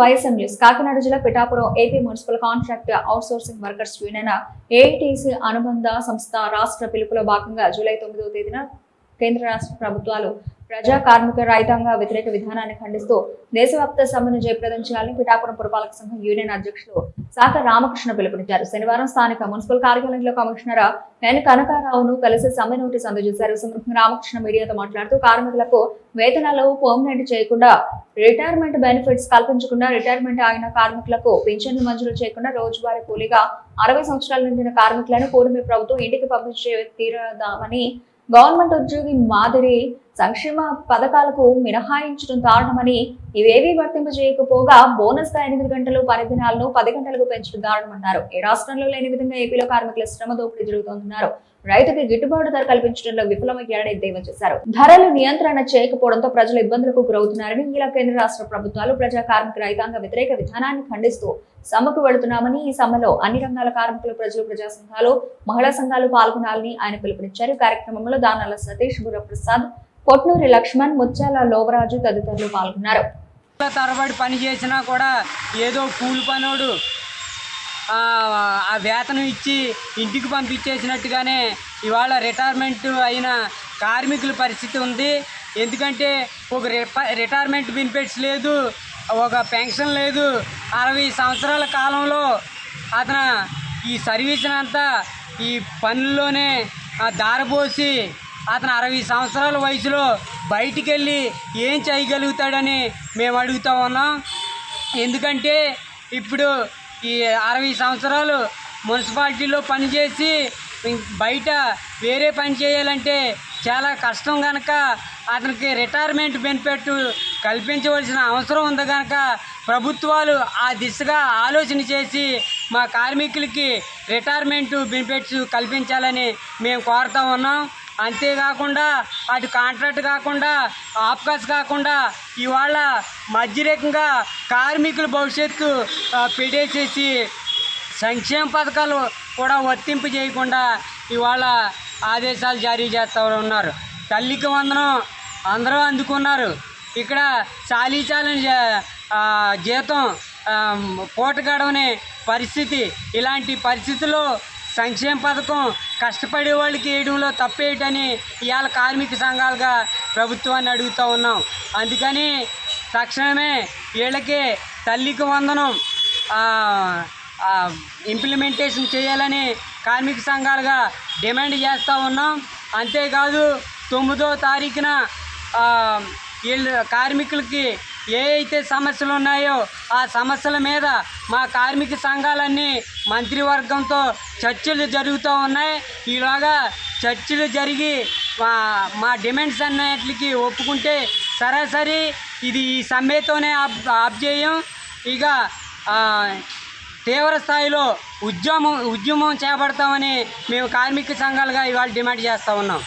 YSM news Kakinada జిల్లా Pithapuram AP municipal contract outsourcing workers union AITC అనుబంధ సంస్థ రాష్ట్ర పిలుపులో భాగంగా జూలై 9వ తేదీన కేంద్ర రాష్ట్ర ప్రభుత్వాలు ప్రజా కార్మిక రైతాంగ వ్యతిరేక విధానాన్ని ఖండిస్తూ దేశవ్యాప్త సమ్మెను జయప్రదం చేయాలని పిఠాపురం పురపాలక సంఘం యూనియన్ అధ్యక్షులు శాఖ రామకృష్ణ పిలుపునిచ్చారు. శనివారం స్థానిక మున్సిపల్ కార్యాలయంలో కమిషనర్ ఎన్ కనకారావును కలిసి సమ్మె నోటీస్ అందజేశారు. సందర్భంగా రామకృష్ణ మీడియాతో మాట్లాడుతూ కార్మికులకు వేతనాలు పర్మనెంట్ చేయకుండా, రిటైర్మెంట్ బెనిఫిట్స్ కల్పించకుండా, రిటైర్మెంట్ అయిన కార్మికులకు పింఛన్లు మంజూరు చేయకుండా, రోజువారీ కూలీగా 60 సంవత్సరాల నిండిన కార్మికులను కూటమి ప్రభుత్వం ఇంటికి పంపించే తీరదామని, గవర్నమెంట్ ఉద్యోగి మాదిరి సంక్షేమ పథకాలకు మినహాయించడం దారుణమని, ఇవేవీ వర్తింపజేయకపోగా బోనస్ గా 8 గంటలు పని దినాలను 10 గంటలకు పెంచడం దారుణమన్నారు. ఈ రాష్ట్రంలో లేని విధంగా ఏపీలో కార్మికుల శ్రమ దోపిడీ జరుగుతోందన్నారు. రైతుకి గిట్టుబాటు ధర కల్పించడంలో విఫలమయ్యారని ఎద్దేవా చేశారు. ధరలు నియంత్రణ చేయకపోవడంతో ప్రజలు ఇబ్బందులకు గురవుతున్నారని, ఇలా కేంద్ర రాష్ట్ర ప్రభుత్వాలు ప్రజా కార్మిక రైతాంగ వ్యతిరేక విధానాన్ని ఖండిస్తూ సమ్మెకు వెళుతున్నామని, ఈ సమ్మెలో అన్ని రంగాల కార్మికులు, ప్రజలు, ప్రజా సంఘాలు, మహిళా సంఘాలు పాల్గొనాలని ఆయన పిలుపునిచ్చారు. కార్యక్రమంలో దానాల సతీష్, బుర్రప్రసాద్, పొట్నూరి లక్ష్మణ్, ముత్యాల లోవరాజు తదితరులు పాల్గొన్నారు. తరబడి పని చేసినా కూడా ఏదో కూలి పనోడు ఆ వేతనం ఇచ్చి ఇంటికి పంపించేసినట్టుగానే ఇవాళ రిటైర్మెంట్ అయిన కార్మికుల పరిస్థితి ఉంది. ఎందుకంటే ఒక రిటైర్మెంట్ బెనిఫిట్స్ లేదు, ఒక పెన్షన్ లేదు. 60 సంవత్సరాల కాలంలో అతను ఈ సర్వీస్ అంతా ఈ పనుల్లోనే దారపోసి అతను 60 సంవత్సరాల వయసులో బయటికి వెళ్ళి ఏం చేయగలుగుతాడని మేము అడుగుతూ ఉన్నాం. ఎందుకంటే ఇప్పుడు ఈ 60 సంవత్సరాలు మున్సిపాలిటీలో పనిచేసి బయట వేరే పని చేయాలంటే చాలా కష్టం కనుక అతనికి రిటైర్మెంట్ బెనిఫిట్ కల్పించవలసిన అవసరం ఉంది కనుక ప్రభుత్వాలు ఆ దిశగా ఆలోచన చేసి మా కార్మికులకి రిటైర్మెంట్ బెనిఫిట్స్ కల్పించాలని మేము కోరుతూ ఉన్నాం. అంతేకాకుండా అటు కాంట్రాక్ట్ కాకుండా, ఆప్కాస్ కాకుండా ఇవాళ మధ్యరేకంగా కార్మికుల భవిష్యత్తు పెట్టేసేసి సంక్షేమ పథకాలు కూడా వర్తింపు చేయకుండా ఇవాళ ఆదేశాలు జారీ చేస్తూ ఉన్నారు. తల్లికి వందనం అందరూ అందుకున్నారు. ఇక్కడ చాలీచాలని జీతం పూట గడవని పరిస్థితి. ఇలాంటి పరిస్థితుల్లో సంక్షేమ పథకం కష్టపడే వాళ్ళకి వేయడంలో తప్పేయటని ఇవాళ కార్మిక సంఘాలుగా ప్రభుత్వాన్ని అడుగుతూ ఉన్నాం. అందుకని తక్షణమే వీళ్ళకి తల్లికి వందనం ఇంప్లిమెంటేషన్ చేయాలని కార్మిక సంఘాలుగా డిమాండ్ చేస్తూ ఉన్నాం. అంతేకాదు 9వ తారీఖున వీళ్ళు కార్మికులకి ఏ అయితే సమస్యలు ఉన్నాయో ఆ సమస్యల మీద మా కార్మిక సంఘాలన్నీ మంత్రివర్గంతో చర్చలు జరుగుతూ ఉన్నాయి. ఈలోగా చర్చలు జరిగి మా డిమాండ్స్ అన్నిటికి ఒప్పుకుంటే సరాసరి ఇది ఈ సమ్మెతోనే ఆప్ చేయం. ఇక తీవ్ర స్థాయిలో ఉద్యమం చేపడతామని మేము కార్మిక సంఘాలుగా ఇవాళ డిమాండ్ చేస్తూ ఉన్నాం.